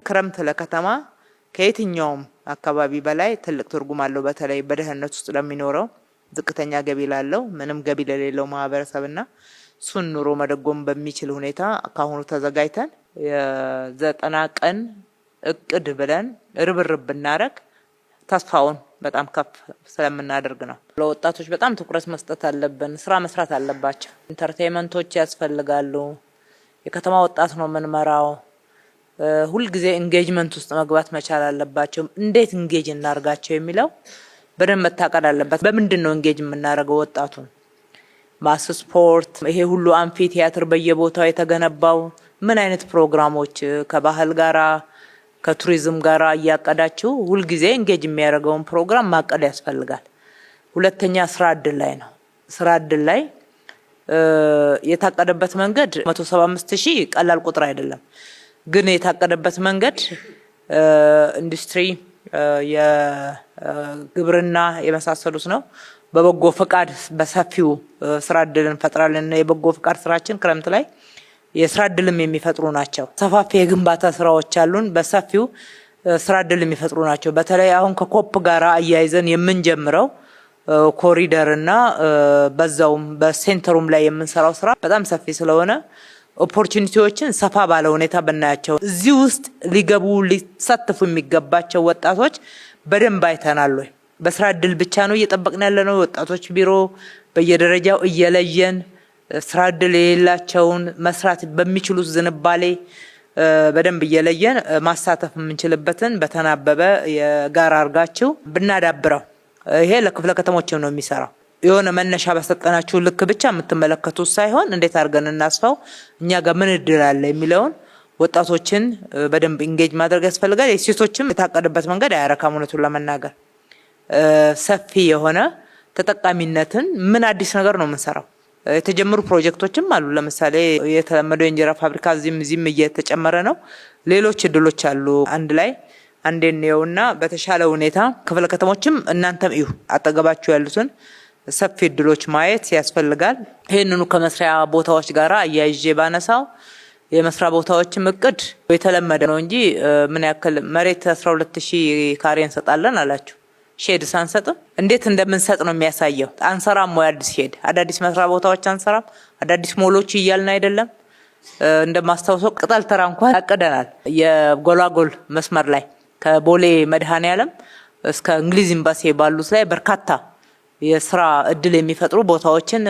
ክረምት ለከተማ ከየትኛውም አካባቢ በላይ ትልቅ ትርጉም አለው። በተለይ በደህንነት ውስጥ ለሚኖረው ዝቅተኛ ገቢ ላለው ምንም ገቢ ለሌለው ማህበረሰብና ሱን ኑሮ መደጎም በሚችል ሁኔታ ካሁኑ ተዘጋጅተን የ90 ቀን እቅድ ብለን ርብርብ ብናረግ ተስፋውን በጣም ከፍ ስለምናደርግ ነው። ለወጣቶች በጣም ትኩረት መስጠት አለብን። ስራ መስራት አለባቸው። ኢንተርቴይንመንቶች ያስፈልጋሉ። የከተማ ወጣት ነው የምንመራው። ሁሉ ጊዜ ኢንጌጅመንት ውስጥ መግባት መቻል አለባቸው። እንዴት ኢንጌጅ እናርጋቸው የሚለው በደንብ መታቀድ አለበት። በምንድን ነው ኢንጌጅ የምናደርገው ወጣቱን? ማስ ስፖርት፣ ይሄ ሁሉ አምፊ ቲያትር በየቦታው የተገነባው ምን አይነት ፕሮግራሞች ከባህል ጋራ ከቱሪዝም ጋራ እያቀዳችሁ ሁሉ ጊዜ ኢንጌጅ የሚያደርገውን ፕሮግራም ማቀድ ያስፈልጋል። ሁለተኛ ስራ እድል ላይ ነው። ስራ እድል ላይ የታቀደበት መንገድ 175,000 ቀላል ቁጥር አይደለም። ግን የታቀደበት መንገድ ኢንዱስትሪ፣ የግብርና የመሳሰሉት ነው። በበጎ ፈቃድ በሰፊው ስራ እድል እንፈጥራለን። የበጎ ፈቃድ ስራችን ክረምት ላይ የስራ እድልም የሚፈጥሩ ናቸው። ሰፋፊ የግንባታ ስራዎች አሉን፣ በሰፊው ስራ እድል የሚፈጥሩ ናቸው። በተለይ አሁን ከኮፕ ጋራ አያይዘን የምንጀምረው ኮሪደር እና በዛውም በሴንተሩም ላይ የምንሰራው ስራ በጣም ሰፊ ስለሆነ ኦፖርቹኒቲዎችን ሰፋ ባለ ሁኔታ ብናያቸው እዚህ ውስጥ ሊገቡ ሊሳተፉ የሚገባቸው ወጣቶች በደንብ አይተናል ወይ? በስራ እድል ብቻ ነው እየጠበቅን ያለነው? ወጣቶች ቢሮ በየደረጃው እየለየን ስራ እድል የሌላቸውን መስራት በሚችሉት ዝንባሌ በደንብ እየለየን ማሳተፍ የምንችልበትን በተናበበ የጋራ አርጋችሁ ብናዳብረው ይሄ ለክፍለ ከተሞችም ነው የሚሰራው። የሆነ መነሻ በሰጠናችሁ ልክ ብቻ የምትመለከቱት ሳይሆን እንዴት አድርገን እናስፋው፣ እኛ ጋር ምን እድል አለ የሚለውን ወጣቶችን በደንብ ኢንጌጅ ማድረግ ያስፈልጋል። የሴቶችም የታቀደበት መንገድ አያረካም። እውነቱን ለመናገር ሰፊ የሆነ ተጠቃሚነትን ምን አዲስ ነገር ነው የምንሰራው? የተጀመሩ ፕሮጀክቶችም አሉ። ለምሳሌ የተለመደው የእንጀራ ፋብሪካ እዚህም እየተጨመረ ነው። ሌሎች እድሎች አሉ። አንድ ላይ አንዴነውና በተሻለ ሁኔታ ክፍለ ከተሞችም እናንተም እዩ አጠገባችሁ ያሉትን ሰፊ እድሎች ማየት ያስፈልጋል። ይሄንኑ ከመስሪያ ቦታዎች ጋራ አያይዤ ባነሳው የመስሪያ ቦታዎችም እቅድ የተለመደ ነው እንጂ ምን ያክል መሬት 12,000 ካሬ እንሰጣለን አላችሁ። ሼድ ሳንሰጥም እንዴት እንደምንሰጥ ነው የሚያሳየው። አንሰራም ወይ አዲስ ሼድ፣ አዳዲስ መስሪያ ቦታዎች አንሰራም፣ አዳዲስ ሞሎች እያልን አይደለም። እንደማስታውሰው ቅጠል ተራ እንኳን ያቀደናል። የጎላጎል መስመር ላይ ከቦሌ መድኃኔዓለም እስከ እንግሊዝ ኤምባሲ ባሉት ላይ በርካታ የስራ እድል የሚፈጥሩ ቦታዎችን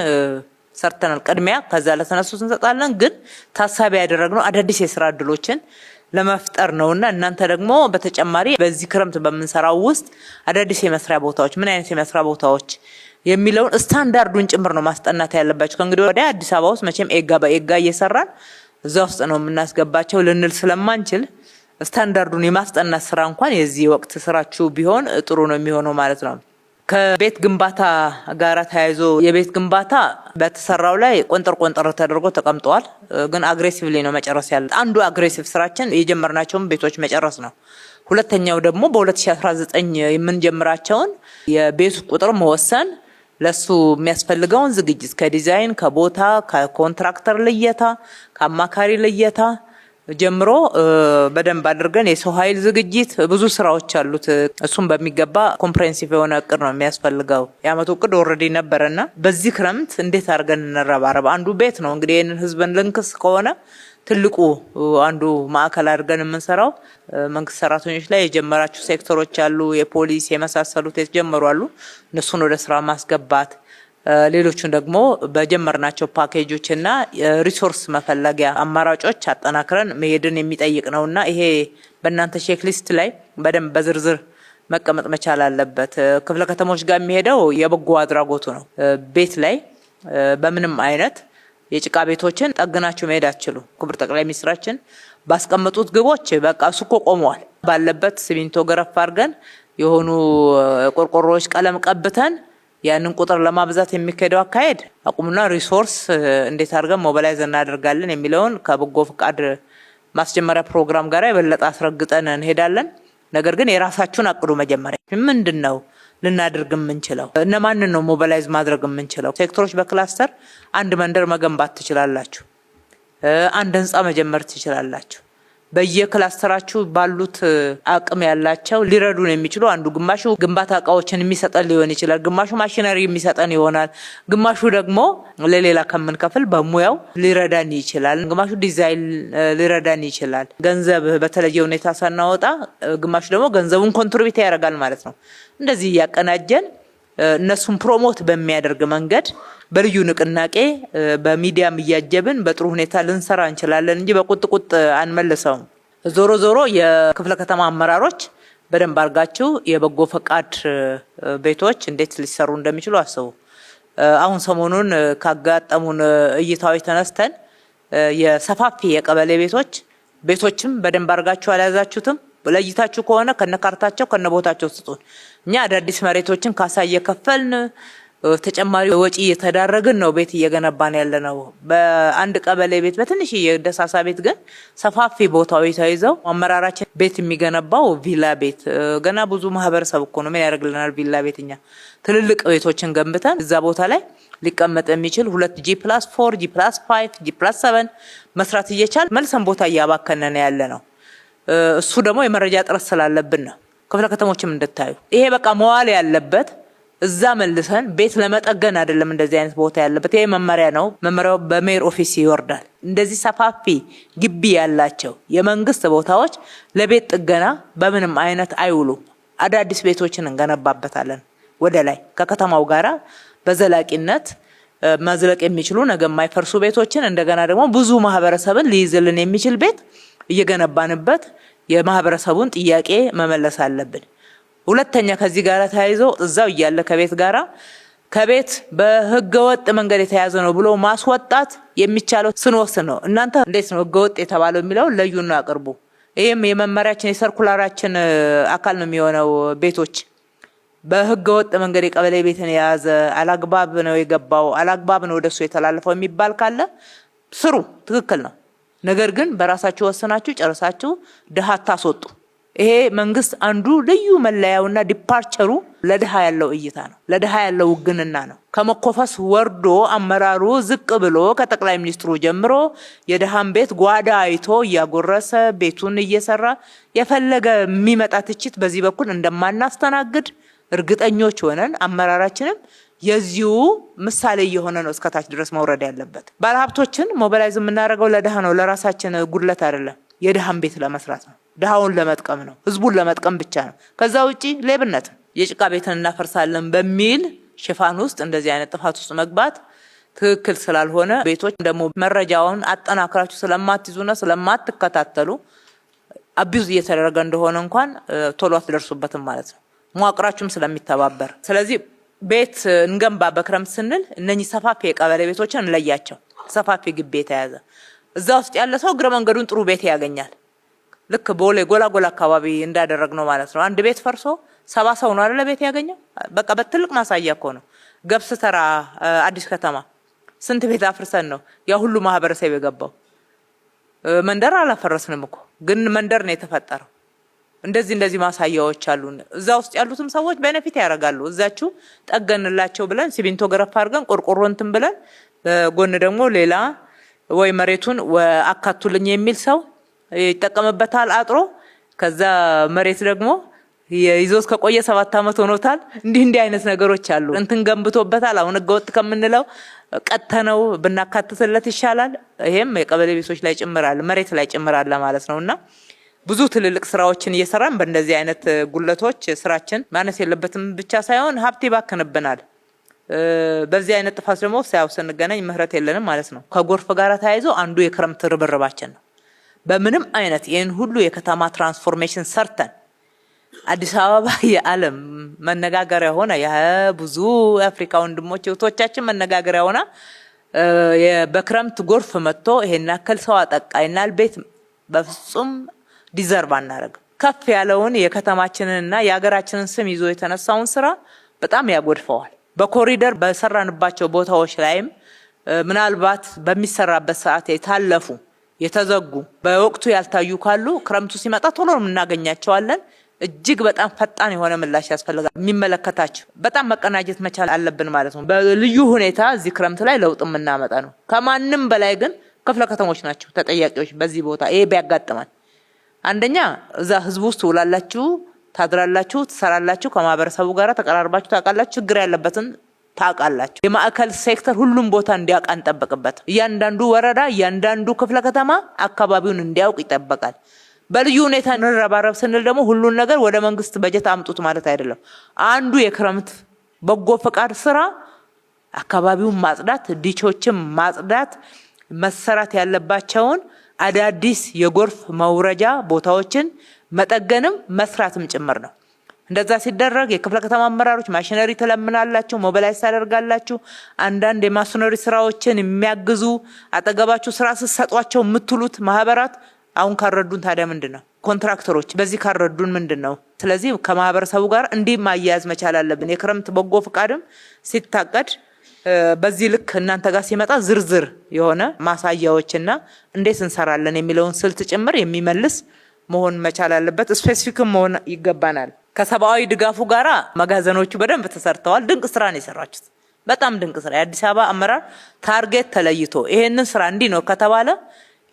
ሰርተናል። ቅድሚያ ከዛ ለተነሱት እንሰጣለን። ግን ታሳቢ ያደረግነው አዳዲስ የስራ እድሎችን ለመፍጠር ነውና እናንተ ደግሞ በተጨማሪ በዚህ ክረምት በመንሰራው ውስጥ አዳዲስ የመስሪያ ቦታዎች ምን አይነት የመስሪያ ቦታዎች የሚለውን ስታንዳርዱን ጭምር ነው ማስጠናት ያለባችሁ። ከእንግዲህ ወዲያ አዲስ አበባ ውስጥ መቼም ኤጋ በኤጋ እየሰራን እዛ ውስጥ ነው የምናስገባቸው ልንል ስለማንችል ስታንዳርዱን የማስጠናት ስራ እንኳን የዚህ ወቅት ስራችሁ ቢሆን ጥሩ ነው የሚሆነው ማለት ነው። ከቤት ግንባታ ጋር ተያይዞ የቤት ግንባታ በተሰራው ላይ ቆንጠር ተደርጎ ተቀምጧል። ግን አግሬሲቭሊ ነው መጨረስ ያለ። አንዱ አግሬሲቭ ስራችን የጀመርናቸውን ቤቶች መጨረስ ነው። ሁለተኛው ደግሞ በ2019 የምንጀምራቸውን የቤት ቁጥር መወሰን፣ ለሱ የሚያስፈልገውን ዝግጅት ከዲዛይን ከቦታ ከኮንትራክተር ልየታ ከአማካሪ ልየታ ጀምሮ በደንብ አድርገን የሰው ኃይል ዝግጅት ብዙ ስራዎች አሉት። እሱም በሚገባ ኮምፕሬሄንሲቭ የሆነ እቅድ ነው የሚያስፈልገው። የአመቱ እቅድ ኦልሬዲ ነበረና በዚህ ክረምት እንዴት አድርገን እንረባረብ። አንዱ ቤት ነው እንግዲህ ይህንን ህዝብን ልንክስ ከሆነ ትልቁ አንዱ ማዕከል አድርገን የምንሰራው መንግስት ሰራተኞች ላይ የጀመራችሁ ሴክተሮች አሉ። የፖሊስ የመሳሰሉት የተጀመሩ አሉ። እነሱን ወደ ስራ ማስገባት፣ ሌሎቹን ደግሞ በጀመርናቸው ፓኬጆች እና ሪሶርስ መፈለጊያ አማራጮች አጠናክረን መሄድን የሚጠይቅ ነውና ይሄ በእናንተ ቼክ ሊስት ላይ በደንብ በዝርዝር መቀመጥ መቻል አለበት። ክፍለ ከተሞች ጋር የሚሄደው የበጎ አድራጎቱ ነው። ቤት ላይ በምንም አይነት የጭቃ ቤቶችን ጠግናችሁ መሄድ አትችሉ። ክቡር ጠቅላይ ሚኒስትራችን ባስቀመጡት ግቦች በቃ እሱ እኮ ቆመዋል። ባለበት ሲሚንቶ ገረፍ አድርገን የሆኑ ቆርቆሮዎች ቀለም ቀብተን ያንን ቁጥር ለማብዛት የሚካሄደው አካሄድ አቁሙና ሪሶርስ እንዴት አድርገን ሞቢላይዝ እናደርጋለን የሚለውን ከበጎ ፍቃድ ማስጀመሪያ ፕሮግራም ጋር የበለጠ አስረግጠን እንሄዳለን። ነገር ግን የራሳችሁን አቅዱ። መጀመሪያ ምንድነው ልናደርግ የምንችለው? እነማንን ነው ሞቢላይዝ ማድረግ የምንችለው? ሴክተሮች በክላስተር አንድ መንደር መገንባት ትችላላችሁ። አንድ ህንጻ መጀመር ትችላላችሁ። በየክላስተራችሁ ባሉት አቅም ያላቸው ሊረዱን የሚችሉ አንዱ ግማሹ ግንባታ እቃዎችን የሚሰጠን ሊሆን ይችላል፣ ግማሹ ማሽነሪ የሚሰጠን ይሆናል፣ ግማሹ ደግሞ ለሌላ ከምንከፍል በሙያው ሊረዳን ይችላል፣ ግማሹ ዲዛይን ሊረዳን ይችላል። ገንዘብ በተለየ ሁኔታ ሳናወጣ ግማሹ ደግሞ ገንዘቡን ኮንትሪቢዩት ያደርጋል ማለት ነው። እንደዚህ እያቀናጀን እነሱን ፕሮሞት በሚያደርግ መንገድ በልዩ ንቅናቄ በሚዲያም እያጀብን በጥሩ ሁኔታ ልንሰራ እንችላለን እንጂ በቁጥቁጥ አንመልሰውም። ዞሮ ዞሮ የክፍለ ከተማ አመራሮች በደንብ አርጋችሁ የበጎ ፈቃድ ቤቶች እንዴት ሊሰሩ እንደሚችሉ አስቡ። አሁን ሰሞኑን ካጋጠሙን እይታዎች ተነስተን የሰፋፊ የቀበሌ ቤቶችም በደንብ አርጋችሁ አልያዛችሁትም። ለይታችሁ ከሆነ ከነካርታቸው ከነቦታቸው ስጡን። እኛ አዳዲስ መሬቶችን ካሳ እየከፈልን ተጨማሪ ወጪ እየተዳረግን ነው ቤት እየገነባን ያለነው። በአንድ ቀበሌ ቤት በትንሽ የደሳሳ ቤት ግን ሰፋፊ ቦታዎች ተይዘው አመራራችን ቤት የሚገነባው ቪላ ቤት ገና ብዙ ማህበረሰብ እኮ ነው ምን ያደርግልናል ቪላ ቤት። እኛ ትልልቅ ቤቶችን ገንብተን እዛ ቦታ ላይ ሊቀመጥ የሚችል 2G+4 G+5 G+7 መስራት እየቻል መልሰን ቦታ እያባከነን ያለ ነው። እሱ ደግሞ የመረጃ ጥረት ስላለብን ነው። ክፍለ ከተሞችም እንድታዩ ይሄ በቃ መዋል ያለበት እዛ መልሰን ቤት ለመጠገን አይደለም። እንደዚህ አይነት ቦታ ያለበት ይሄ መመሪያ ነው። መመሪያው በሜር ኦፊስ ይወርዳል። እንደዚህ ሰፋፊ ግቢ ያላቸው የመንግስት ቦታዎች ለቤት ጥገና በምንም አይነት አይውሉም። አዳዲስ ቤቶችን እንገነባበታለን ወደ ላይ ከከተማው ጋራ በዘላቂነት መዝለቅ የሚችሉ ነገ የማይፈርሱ ቤቶችን እንደገና ደግሞ ብዙ ማህበረሰብን ሊይዝልን የሚችል ቤት እየገነባንበት የማህበረሰቡን ጥያቄ መመለስ አለብን። ሁለተኛ ከዚህ ጋራ ተያይዞ እዛው እያለ ከቤት በህገወጥ መንገድ የተያዘ ነው ብሎ ማስወጣት የሚቻለው ስንወስን ነው። እናንተ እንዴት ነው ህገወጥ የተባለው የሚለው ለዩና አቅርቡ። ይሄም የመመሪያችን የሰርኩላራችን አካል ነው የሚሆነው። ቤቶች በህገወጥ መንገድ የቀበሌ ቤትን የያዘ አላግባብ ነው የገባው አላግባብ ነው ወደሱ የተላለፈው የሚባል ካለ ስሩ፣ ትክክል ነው። ነገር ግን በራሳችሁ ወሰናችሁ ጨርሳችሁ ድሃ ታስወጡ። ይሄ መንግስት አንዱ ልዩ መለያውና ዲፓርቸሩ ለድሃ ያለው እይታ ነው፣ ለድሃ ያለው ውግንና ነው። ከመኮፈስ ወርዶ አመራሩ ዝቅ ብሎ ከጠቅላይ ሚኒስትሩ ጀምሮ የድሃን ቤት ጓዳ አይቶ እያጎረሰ ቤቱን እየሰራ የፈለገ የሚመጣ ትችት በዚህ በኩል እንደማናስተናግድ እርግጠኞች ሆነን አመራራችንም የዚሁ ምሳሌ የሆነ ነው እስከታች ድረስ መውረድ ያለበት። ባለሀብቶችን ሞቢላይዝ የምናደርገው ለድሃ ነው፣ ለራሳችን ጉድለት አይደለም። የድሃን ቤት ለመስራት ነው፣ ድሃውን ለመጥቀም ነው፣ ህዝቡን ለመጥቀም ብቻ ነው። ከዛ ውጪ ሌብነት የጭቃ ቤትን እናፈርሳለን በሚል ሽፋን ውስጥ እንደዚህ አይነት ጥፋት ውስጥ መግባት ትክክል ስላልሆነ ቤቶች ደግሞ መረጃውን አጠናክራችሁ ስለማትይዙና ስለማትከታተሉ አቢዩዝ እየተደረገ እንደሆነ እንኳን ቶሎ አትደርሱበትም ማለት ነው፣ መዋቅራችሁም ስለሚተባበር። ስለዚህ ቤት እንገንባ በክረምት ስንል እነኚህ ሰፋፊ የቀበሌ ቤቶችን እንለያቸው። ሰፋፊ ግቢ የተያዘ እዛ ውስጥ ያለ ሰው እግረ መንገዱን ጥሩ ቤት ያገኛል። ልክ ቦሌ ጎላጎላ አካባቢ እንዳደረግነው ማለት ነው። አንድ ቤት ፈርሶ 70 ሰው ነው አይደል ቤት ያገኘው። በቃ በትልቅ ማሳያ እኮ ነው። ገብስ ተራ አዲስ ከተማ ስንት ቤት አፍርሰን ነው ያ ሁሉ ማህበረሰብ የገባው። መንደር አላፈረስንም እኮ ግን መንደር ነው የተፈጠረው። እንደዚህ ማሳያዎች አሉ። እዛ ውስጥ ያሉትም ሰዎች ቤኔፊት ያደርጋሉ። እዛችሁ ጠገንላቸው ብለን ሲሚንቶ ገረፋ አድርገን ቆርቆሮ እንትን ብለን ጎን ደግሞ ሌላ ወይ መሬቱን አካቱልኝ የሚል ሰው ይጠቀምበታል አጥሮ። ከዛ መሬት ደግሞ ይዞስ ከቆየ 7 አመት ሆኖታል። እንዲህ አይነት ነገሮች አሉ። እንትን ገንብቶበታል። አሁን ህገወጥ ከምንለው ቀጥተነው ብናካትትለት ይሻላል። ይሄም የቀበሌ ቤቶች ላይ ጭምራል፣ መሬት ላይ ጭምራል ማለት ነውና ብዙ ትልልቅ ስራዎችን እየሰራን በእንደዚህ አይነት ጉለቶች ስራችን ማነስ የለበትም ብቻ ሳይሆን ሀብት ይባክንብናል። በዚህ አይነት ጥፋት ደግሞ ሳያው ስንገናኝ ምህረት የለንም ማለት ነው። ከጎርፍ ጋር ተያይዞ አንዱ የክረምት ርብርባችን ነው። በምንም አይነት ይህን ሁሉ የከተማ ትራንስፎርሜሽን ሰርተን አዲስ አበባ የዓለም መነጋገሪያ ሆነ ብዙ አፍሪካ ወንድሞች እህቶቻችን መነጋገሪያ ሆና በክረምት ጎርፍ መጥቶ ይሄን ያክል ሰው አጠቃይናል ቤት በፍጹም ዲዘርቭ አናረግ። ከፍ ያለውን የከተማችንንና የሀገራችንን ስም ይዞ የተነሳውን ስራ በጣም ያጎድፈዋል። በኮሪደር በሰራንባቸው ቦታዎች ላይም ምናልባት በሚሰራበት ሰዓት የታለፉ የተዘጉ በወቅቱ ያልታዩ ካሉ ክረምቱ ሲመጣ ቶሎ እናገኛቸዋለን። እጅግ በጣም ፈጣን የሆነ ምላሽ ያስፈልጋል። የሚመለከታቸው በጣም መቀናጀት መቻል አለብን ማለት ነው። በልዩ ሁኔታ እዚህ ክረምት ላይ ለውጥ የምናመጣ ነው። ከማንም በላይ ግን ክፍለ ከተሞች ናቸው ተጠያቂዎች። በዚህ ቦታ ይሄ ቢያጋጥማል አንደኛ እዛ ህዝብ ውስጥ ውላላችሁ፣ ታድራላችሁ፣ ትሰራላችሁ፣ ከማህበረሰቡ ጋር ተቀራርባችሁ ታውቃላችሁ፣ ችግር ያለበትን ታውቃላችሁ። የማዕከል ሴክተር ሁሉም ቦታ እንዲያውቅ አንጠብቅበት። እያንዳንዱ ወረዳ፣ እያንዳንዱ ክፍለ ከተማ አካባቢውን እንዲያውቅ ይጠበቃል። በልዩ ሁኔታ እንረባረብ ስንል ደግሞ ሁሉን ነገር ወደ መንግስት በጀት አምጡት ማለት አይደለም። አንዱ የክረምት በጎ ፈቃድ ስራ አካባቢውን ማጽዳት፣ ዲቾችን ማጽዳት፣ መሰራት ያለባቸውን አዳዲስ የጎርፍ መውረጃ ቦታዎችን መጠገንም መስራትም ጭምር ነው። እንደዛ ሲደረግ የክፍለ ከተማ አመራሮች ማሽነሪ ተለምናላችሁ፣ ሞቢላይዝ ታደርጋላችሁ። አንዳንድ የማሽነሪ ስራዎችን የሚያግዙ አጠገባችሁ ስራ ስትሰጧቸው የምትሉት ማህበራት አሁን ካረዱን ታዲያ ምንድነው? ኮንትራክተሮች በዚህ ካረዱን ምንድነው? ስለዚህ ከማህበረሰቡ ጋር እንዲህ ማያያዝ መቻል አለብን። የክረምት በጎ ፈቃድም ሲታቀድ በዚህ ልክ እናንተ ጋር ሲመጣ ዝርዝር የሆነ ማሳያዎችና እንዴት እንሰራለን የሚለውን ስልት ጭምር የሚመልስ መሆን መቻል አለበት። ስፔሲፊክም መሆን ይገባናል። ከሰብአዊ ድጋፉ ጋራ መጋዘኖቹ በደንብ ተሰርተዋል። ድንቅ ስራ ነው የሰራችሁት። በጣም ድንቅ ስራ። የአዲስ አበባ አመራር ታርጌት ተለይቶ ይሄንን ስራ እንዲህ ነው ከተባለ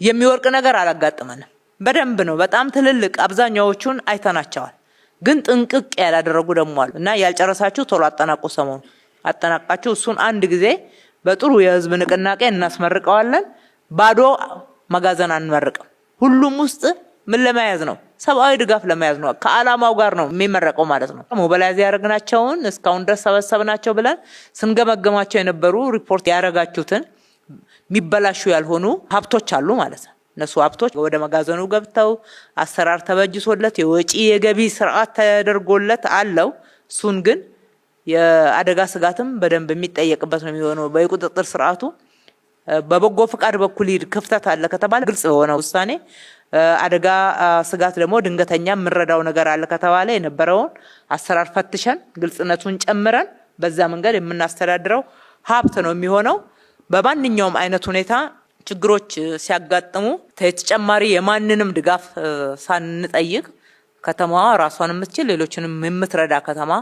የሚወርቅ ነገር አላጋጥመንም። በደንብ ነው። በጣም ትልልቅ አብዛኛዎቹን አይተናቸዋል። ግን ጥንቅቅ ያላደረጉ ደግሞ አሉ እና ያልጨረሳችሁ ቶሎ አጠናቁ። ሰሞኑ አጠናቃችሁ እሱን አንድ ጊዜ በጥሩ የህዝብ ንቅናቄ እናስመርቀዋለን። ባዶ መጋዘን አንመርቅም። ሁሉም ውስጥ ምን ለመያዝ ነው? ሰብአዊ ድጋፍ ለመያዝ ነው። ከዓላማው ጋር ነው የሚመረቀው ማለት ነው። ሞባላይዝ ያደረግናቸውን እስካሁን ድረስ ሰበሰብናቸው ብለን ስንገመገማቸው የነበሩ ሪፖርት ያደረጋችሁትን የሚበላሹ ያልሆኑ ሀብቶች አሉ ማለት ነው። እነሱ ሀብቶች ወደ መጋዘኑ ገብተው አሰራር ተበጅቶለት የወጪ የገቢ ስርዓት ተደርጎለት አለው። እሱን ግን የአደጋ ስጋትም በደንብ የሚጠየቅበት ነው የሚሆነው። በቁጥጥር ስርዓቱ በበጎ ፍቃድ በኩል ክፍተት አለ ከተባለ ግልጽ የሆነ ውሳኔ፣ አደጋ ስጋት ደግሞ ድንገተኛ የምንረዳው ነገር አለ ከተባለ የነበረውን አሰራር ፈትሸን ግልጽነቱን ጨምረን በዛ መንገድ የምናስተዳድረው ሀብት ነው የሚሆነው። በማንኛውም አይነት ሁኔታ ችግሮች ሲያጋጥሙ ተጨማሪ የማንንም ድጋፍ ሳንጠይቅ ከተማዋ ራሷን የምትችል ሌሎችንም የምትረዳ ከተማ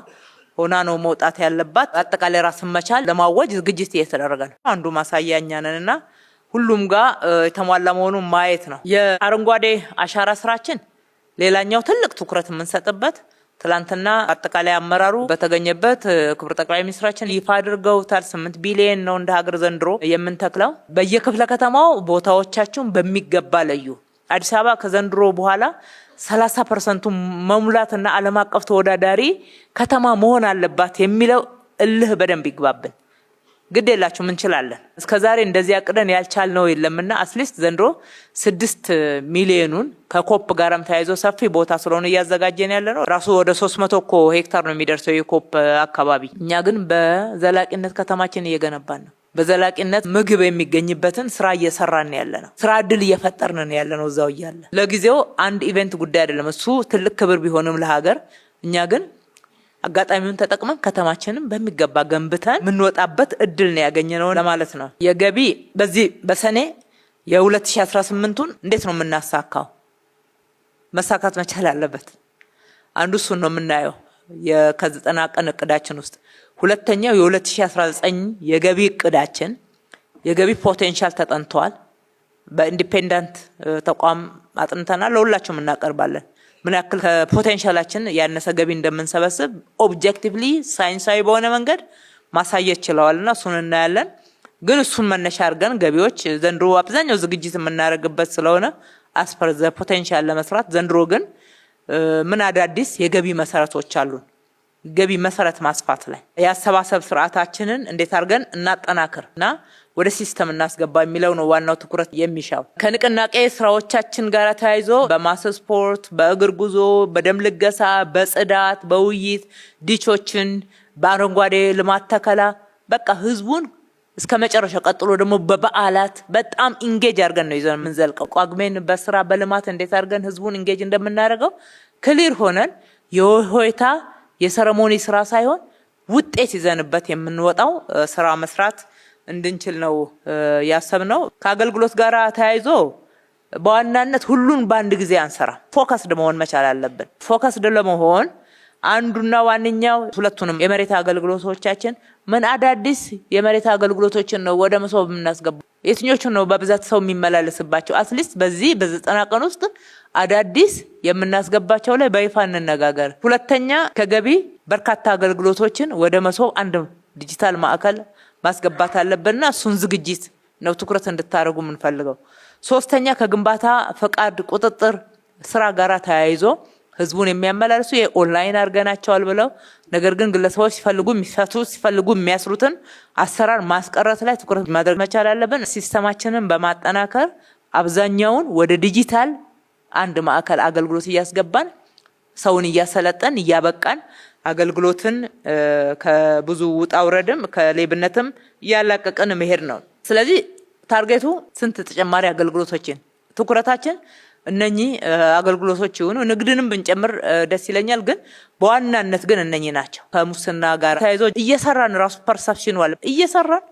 ሆና ነው መውጣት ያለባት። አጠቃላይ ራስን መቻል ለማወጅ ዝግጅት እየተደረገ ነው። አንዱ ማሳያኛ ነንና ሁሉም ጋር የተሟላ መሆኑን ማየት ነው። የአረንጓዴ አሻራ ስራችን ሌላኛው ትልቅ ትኩረት የምንሰጥበት ትላንትና አጠቃላይ አመራሩ በተገኘበት ክብር ጠቅላይ ሚኒስትራችን ይፋ አድርገውታል። 8 ቢሊዮን ነው እንደ ሀገር ዘንድሮ የምንተክለው። በየክፍለ ከተማው ቦታዎቻችሁን በሚገባ ለዩ። አዲስ አበባ ከዘንድሮ በኋላ 30% መሙላትና ዓለም አቀፍ ተወዳዳሪ ከተማ መሆን አለባት የሚለው እልህ በደንብ ይግባብን። ግድ የላችሁም እንችላለን። እስከዛሬ እንደዚህ አቅደን ያልቻልነው የለምና አትሊስት ዘንድሮ 6 ሚሊዮኑን ከኮፕ ጋርም ተያይዞ ሰፊ ቦታ ስለሆነ እያዘጋጀን ያለ ነው። ራሱ ወደ 300 ሄክታር ነው የሚደርሰው የኮፕ አካባቢ። እኛ ግን በዘላቂነት ከተማችን እየገነባን ነው። በዘላቂነት ምግብ የሚገኝበትን ስራ እየሰራን ያለ ነው። ስራ እድል እየፈጠርን ያለ ነው። እዛው እያለ ለጊዜው አንድ ኢቨንት ጉዳይ አይደለም። እሱ ትልቅ ክብር ቢሆንም ለሀገር፣ እኛ ግን አጋጣሚውን ተጠቅመን ከተማችንን በሚገባ ገንብተን የምንወጣበት እድል ነው ያገኘነው ለማለት ነው። የገቢ በዚህ በሰኔ የ2018ቱን እንዴት ነው የምናሳካው? መሳካት መቻል አለበት። አንዱ እሱን ነው የምናየው ከ90 ቀን እቅዳችን ውስጥ። ሁለተኛው የ2019 የገቢ እቅዳችን የገቢ ፖቴንሻል ተጠንቷል። በኢንዲፔንደንት ተቋም አጥንተናል። ለሁላችሁም እናቀርባለን። ምን ያክል ከፖቴንሻላችን ያነሰ ገቢ እንደምንሰበስብ ኦብጀክቲቭሊ ሳይንሳዊ በሆነ መንገድ ማሳየት ችለዋልና እሱን እናያለን። ግን እሱን መነሻ አድርገን ገቢዎች ዘንድሮ አብዛኛው ዝግጅት የምናደርግበት ስለሆነ አስፐር ዘ ፖቴንሻል ለመስራት ዘንድሮ ግን ምን አዳዲስ የገቢ መሰረቶች አሉን? ገቢ መሰረት ማስፋት ላይ የአሰባሰብ ስርዓታችንን እንዴት አድርገን እናጠናክርና ወደ ሲስተም እናስገባ የሚለው ነው ዋናው ትኩረት የሚሻው። ከንቅናቄ ስራዎቻችን ጋር ተያይዞ በማስ ስፖርት፣ በእግር ጉዞ፣ በደም ልገሳ፣ በጽዳት፣ በውይይት ዲቾችን፣ በአረንጓዴ ልማት ተከላ በቃ ህዝቡን እስከ መጨረሻ ቀጥሎ ደግሞ በበዓላት በጣም ኢንጌጅ አድርገን ነው ይዘን የምንዘልቀው። ቋግሜን በስራ በልማት እንዴት አድርገን ህዝቡን ኢንጌጅ እንደምናደርገው ክሊር ሆነን የሆይታ የሰረሞኒ ስራ ሳይሆን ውጤት ይዘንበት የምንወጣው ስራ መስራት እንድንችል ነው ያሰብነው። ከአገልግሎት ጋር ተያይዞ በዋናነት ሁሉን በአንድ ጊዜ አንሰራ፣ ፎከስድ መሆን መቻል አለብን። ፎከስድ ለመሆን አንዱና ዋንኛው ሁለቱንም የመሬት አገልግሎቶቻችን ምን አዳዲስ የመሬት አገልግሎቶችን ነው ወደ መሶብ የምናስገባው? የትኞቹን ነው በብዛት ሰው የሚመላለስባቸው? አትሊስት በዚህ በ90 ቀን ውስጥ አዳዲስ የምናስገባቸው ላይ በይፋ እንነጋገር። ሁለተኛ ከገቢ በርካታ አገልግሎቶችን ወደ መሶብ አንድ ዲጂታል ማዕከል ማስገባት አለብንና እሱን ዝግጅት ነው ትኩረት እንድታደርጉ የምንፈልገው። ሶስተኛ ከግንባታ ፈቃድ ቁጥጥር ስራ ጋር ተያይዞ ህዝቡን የሚያመላልሱ የኦንላይን አድርገናቸዋል ብለው ነገር ግን ግለሰቦች ሲፈልጉ የሚፈቱ ሲፈልጉ የሚያስሩትን አሰራር ማስቀረት ላይ ትኩረት ማድረግ መቻል አለብን። ሲስተማችንን በማጠናከር አብዛኛውን ወደ ዲጂታል አንድ ማዕከል አገልግሎት እያስገባን ሰውን እያሰለጠን እያበቃን አገልግሎትን ከብዙ ውጣ ውረድም ከሌብነትም እያላቀቅን መሄድ ነው። ስለዚህ ታርጌቱ ስንት ተጨማሪ አገልግሎቶችን ትኩረታችን እነኚህ አገልግሎቶች ይሁኑ ንግድንም ብንጨምር ደስ ይለኛል። ግን በዋናነት ግን እነኚህ ናቸው። ከሙስና ጋር ተያይዞ እየሰራን ራሱ ፐርሰፕሽን ዋለ እየሰራን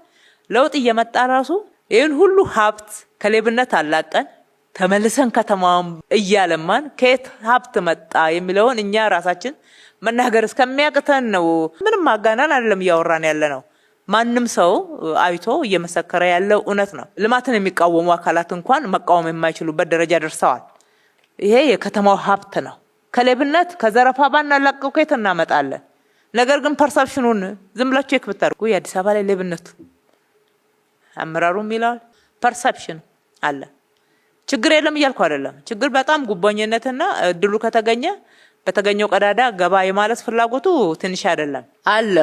ለውጥ እየመጣ ራሱ ይህን ሁሉ ሀብት ከሌብነት አላቀን ተመልሰን ከተማውን እያለማን ከየት ሀብት መጣ የሚለውን እኛ ራሳችን መናገር እስከሚያቅተን ነው። ምንም ማጋናን አይደለም እያወራን ያለ ነው። ማንም ሰው አይቶ እየመሰከረ ያለው እውነት ነው። ልማትን የሚቃወሙ አካላት እንኳን መቃወም የማይችሉበት ደረጃ ደርሰዋል። ይሄ የከተማው ሀብት ነው። ከሌብነት ከዘረፋ ባናላቀው ከየት እናመጣለን? ነገር ግን ፐርሰፕሽኑን ዝም ብላችሁ ቼክ ብታደርጉ የአዲስ አበባ ላይ ሌብነት አመራሩም ይላል ፐርሰፕሽን አለ። ችግር የለም እያልኩ አይደለም። ችግር በጣም ጉቦኝነትና እድሉ ከተገኘ በተገኘው ቀዳዳ ገባ የማለት ፍላጎቱ ትንሽ አይደለም አለ።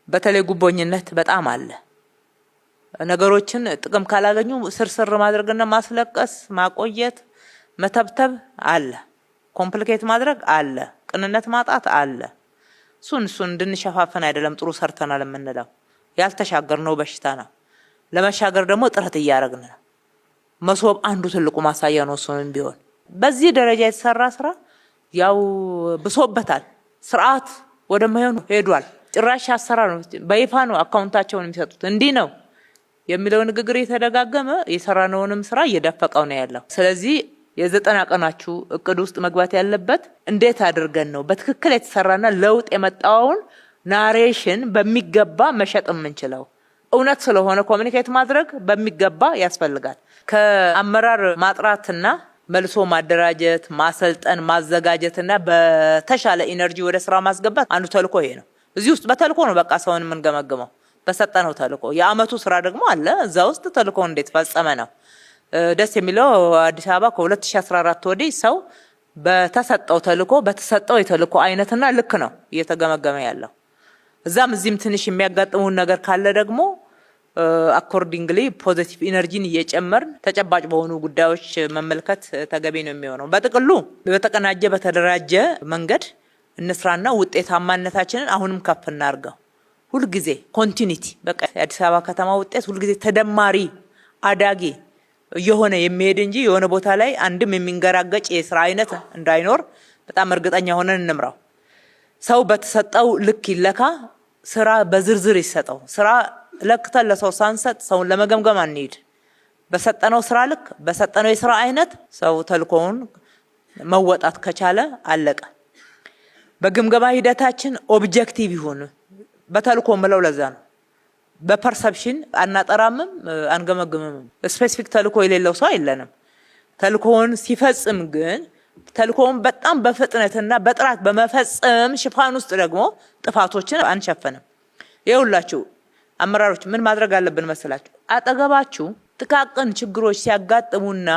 በተለይ ጉቦኝነት በጣም አለ። ነገሮችን ጥቅም ካላገኙ ስርስር ማድረግና ማስለቀስ፣ ማቆየት፣ መተብተብ አለ። ኮምፕሊኬት ማድረግ አለ። ቅንነት ማጣት አለ። እሱን እንድንሸፋፈን አይደለም ጥሩ ሰርተናል የምንለው። ያልተሻገርነው በሽታ ነው። ለመሻገር ደግሞ ጥረት እያደረግን ነው። መሶብ አንዱ ትልቁ ማሳያ ነው። እሱንም ቢሆን በዚህ ደረጃ የተሰራ ስራ ያው ብሶበታል። ስርዓት ወደማይሆን ሄዷል። ጭራሽ አሰራር ነው። በይፋ ነው አካውንታቸውን የሚሰጡት። እንዲህ ነው የሚለው ንግግር የተደጋገመ የሰራነውንም ስራ እየደፈቀው ነው ያለው። ስለዚህ የ90 ቀናችሁ እቅድ ውስጥ መግባት ያለበት እንዴት አድርገን ነው በትክክል የተሰራና ለውጥ የመጣውን ናሬሽን በሚገባ መሸጥ የምንችለው? እውነት ስለሆነ ኮሚኒኬት ማድረግ በሚገባ ያስፈልጋል። ከአመራር ማጥራትና መልሶ ማደራጀት፣ ማሰልጠን፣ ማዘጋጀትና በተሻለ ኢነርጂ ወደ ስራ ማስገባት አንዱ ተልኮ ይሄ ነው። እዚህ ውስጥ በተልኮ ነው በቃ ሰውን የምንገመግመው በሰጠነው ተልኮ። የአመቱ ስራ ደግሞ አለ እዛ ውስጥ ተልኮ እንዴት ፈጸመ ነው። ደስ የሚለው አዲስ አበባ ከ2014 ወዲህ ሰው በተሰጠው ተልኮ በተሰጠው የተልኮ አይነትና ልክ ነው እየተገመገመ ያለው። እዛም እዚህም ትንሽ የሚያጋጥሙን ነገር ካለ ደግሞ አኮርዲንግሊ ፖዚቲቭ ኢነርጂን እየጨመርን ተጨባጭ በሆኑ ጉዳዮች መመልከት ተገቢ ነው የሚሆነው። በጥቅሉ በተቀናጀ በተደራጀ መንገድ እንስራና ውጤታማነታችንን አሁንም ከፍ እናርገው። ሁሉ ጊዜ ኮንቲኒቲ በቃ የአዲስ አበባ ከተማ ውጤት ሁሉ ጊዜ ተደማሪ አዳጊ የሆነ የሚሄድ እንጂ የሆነ ቦታ ላይ አንድም የሚንገራገጭ የስራ አይነት እንዳይኖር በጣም እርግጠኛ ሆነን እንምራው። ሰው በተሰጠው ልክ ይለካ፣ ስራ በዝርዝር ይሰጠው። ስራ ለክተን ለሰው ሳንሰጥ ሰውን ለመገምገም አንሄድ። በሰጠነው ስራ ልክ በሰጠነው የስራ አይነት ሰው ተልኮውን መወጣት ከቻለ አለቀ። በግምገማ ሂደታችን ኦብጀክቲቭ ይሁን። በተልኮ ምለው ለዛ ነው። በፐርሰፕሽን አናጠራምም አንገመግምም። ስፔሲፊክ ተልኮ የሌለው ሰው አይለንም። ተልኮውን ሲፈጽም ግን ተልኮውን በጣም በፍጥነትና በጥራት በመፈጸም ሽፋን ውስጥ ደግሞ ጥፋቶችን አንሸፈንም። ይኸውላችሁ አመራሮች ምን ማድረግ አለብን መሰላችሁ? አጠገባችሁ ጥቃቅን ችግሮች ሲያጋጥሙና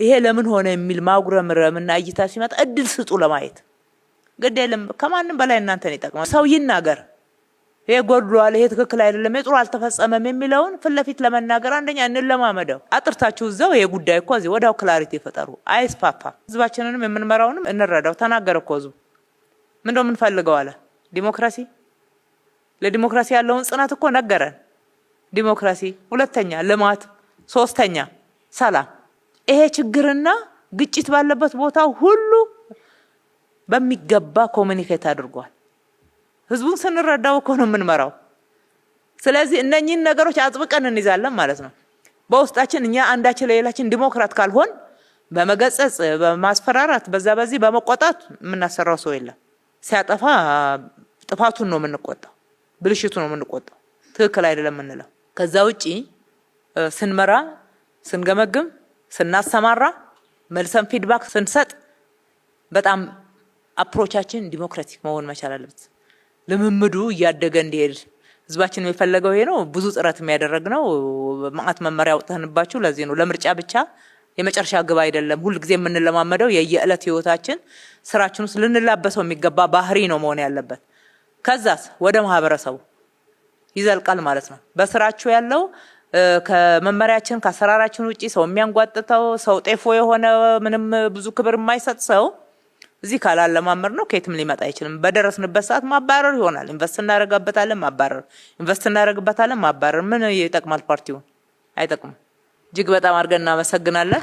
ይሄ ለምን ሆነ የሚል ማጉረምረምና እይታ ሲመጣ እድል ስጡ ለማየት። ግድ የለም ከማንም በላይ እናንተን ይጠቅማል። ሰው ይናገር፣ ይሄ ጎድሏል፣ ይሄ ትክክል አይደለም፣ ይሄ ጥሩ አልተፈጸመም የሚለውን ፊት ለፊት ለመናገር አንደኛ እንለማመደው። አጥርታችሁ እዛው ይሄ ጉዳይ እኮ እዚህ ወዲያው ክላሪቲ ፈጠሩ። አይስፋፋ። ህዝባችንንም የምንመራውንም እንረዳው። ተናገረ እኮ ህዝቡ ምንድነው የምንፈልገው አለ። ዲሞክራሲ። ለዲሞክራሲ ያለውን ጽናት እኮ ነገረን። ዲሞክራሲ፣ ሁለተኛ ልማት፣ ሶስተኛ ሰላም። ይሄ ችግርና ግጭት ባለበት ቦታ ሁሉ በሚገባ ኮሙኒኬት አድርጓል። ህዝቡን ስንረዳው እኮ ነው የምንመራው። ስለዚህ እነኚህን ነገሮች አጥብቀን እንይዛለን ማለት ነው። በውስጣችን እኛ አንዳችን ለሌላችን ዲሞክራት ካልሆን በመገጸጽ በማስፈራራት በዛ በዚህ በመቆጣት የምናሰራው ሰው የለም። ሲያጠፋ ጥፋቱን ነው የምንቆጣው፣ ብልሽቱ ነው የምንቆጣው፣ ትክክል አይደለም የምንለው። ከዛ ውጪ ስንመራ፣ ስንገመግም፣ ስናሰማራ፣ መልሰን ፊድባክ ስንሰጥ በጣም አፕሮቻችን ዲሞክራቲክ መሆን መቻል አለበት። ልምምዱ እያደገ እንዲሄድ ህዝባችን የሚፈለገው ይሄ ነው። ብዙ ጥረት የሚያደርግነው ማአት መመሪያ አውጥተንባችሁ ለዚህ ነው። ለምርጫ ብቻ የመጨረሻ ግብ አይደለም። ሁሉ ጊዜ የምንለማመደው የየዕለት ህይወታችን ስራችን ውስጥ ልንላበሰው የሚገባ ባህሪ ነው መሆን ያለበት። ከዛስ ወደ ማህበረሰቡ ይዘልቃል ማለት ነው። በስራችሁ ያለው ከመመሪያችን ከአሰራራችን ውጪ ሰው የሚያንጓጥተው ሰው ጤፎ የሆነ ምንም ብዙ ክብር የማይሰጥ ሰው እዚህ ካላለማመር ነው ከየትም ሊመጣ አይችልም። በደረስንበት ሰዓት ማባረር ይሆናል። ኢንቨስት እናደርግበታለን፣ ማባረር፣ ኢንቨስት እናደርግበታለን፣ ማባረር። ምን ይጠቅማል? ፓርቲውን አይጠቅምም። እጅግ በጣም አድርገን እናመሰግናለን።